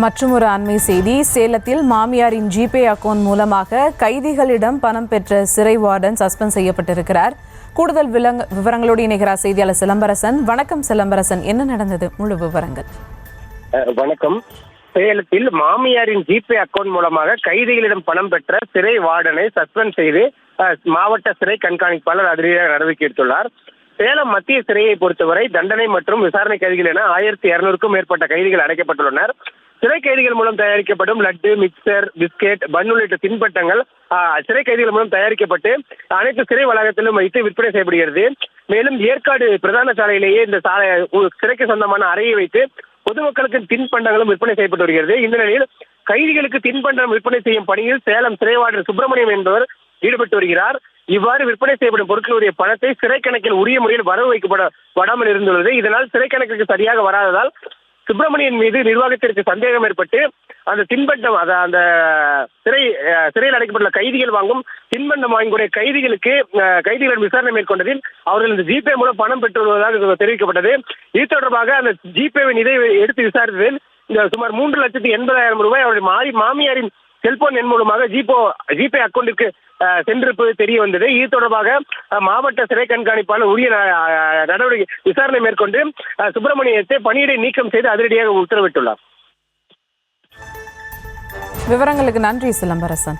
மற்றும் ஒரு அண்மை செய்தி, சேலத்தில் மாமியாரின் ஜிபே அக்கவுண்ட் மூலமாக கைதிகளிடம் பணம் பெற்ற சிறை வார்டன் சஸ்பெண்ட் செய்யப்பட்டிருக்கிறார். கூடுதல் விவரங்களோடு இணைகிறார் செய்தியாளர் சிலம்பரசன். வணக்கம் சிலம்பரசன், என்ன நடந்தது, முழு விவரங்கள்? வணக்கம். சேலத்தில் மாமியாரின் ஜிபே அக்கவுண்ட் மூலமாக கைதிகளிடம் பணம் பெற்ற சிறை வார்டனை சஸ்பெண்ட் செய்து மாவட்ட சிறை கண்காணிப்பாளர் அதிரடியாக நடவடிக்கை எடுத்துள்ளார். சேலம் மத்திய சிறையை பொறுத்தவரை தண்டனை மற்றும் விசாரணை கைதிகள் என 1200க்கும் மேற்பட்ட கைதிகள் அடைக்கப்பட்டுள்ளனர். சிறை கைதிகள் மூலம் தயாரிக்கப்படும் லட்டு, மிக்சர், பிஸ்கெட், பன் உள்ளிட்ட தின்பண்டங்கள் சிறை கைதிகள் மூலம் தயாரிக்கப்பட்டு அனைத்து சிறை வளாகத்திலும் வைத்து விற்பனை செய்யப்படுகிறது. மேலும் ஏற்காடு பிரதான சாலையிலேயே இந்த சிறைக்கு சொந்தமான அறையை வைத்து பொதுமக்களுக்கு தின்பண்டங்களும் விற்பனை செய்யப்பட்டு வருகிறது. இந்த நிலையில் கைதிகளுக்கு தின்பண்டம் விற்பனை செய்யும் பணியில் சேலம் சிறை வார்டன் சுப்பிரமணியம் என்பவர் ஈடுபட்டு வருகிறார். இவ்வாறு விற்பனை செய்யப்படும் பொருட்களுடைய பணத்தை சிறை கணக்கில் உரிய முறையில் வரவு வைக்கப்படாமல் இருந்துள்ளது. இதனால் சிறை கணக்குக்கு சரியாக வராததால் சுப்பிரமணியன் மீது நிர்வாகத்திற்கு சந்தேகம் ஏற்பட்டு அந்த தின்பண்டம் அந்த சிறையில் அடைக்கப்பட்டுள்ள கைதிகள் வாங்கும் தின்பண்டம் வாங்கக்கூடிய கைதிகளின் விசாரணை மேற்கொண்டதில் அவர்கள் இந்த ஜிபே மூலம் பணம் பெற்று வருவதாக தெரிவிக்கப்பட்டது. இது தொடர்பாக அந்த ஜிபேவின் இதை எடுத்து விசாரித்ததில் இந்த சுமார் 3,80,000 ரூபாய் அவருடைய மாமியாரின் செல்போன் எண் மூலமாக ஜிபே அக்கௌண்டிற்கு சென்றிருப்பது தெரிய வந்தது. இது தொடர்பாக மாவட்ட சிறை கண்காணிப்பாளர் உரிய நடவடிக்கை விசாரணை மேற்கொண்டு சுப்பிரமணியத்தை பணியிடை நீக்கம் செய்து அதிரடியாக உத்தரவிட்டுள்ளார். விவரங்களுக்கு நன்றி சிலம்பரசன்.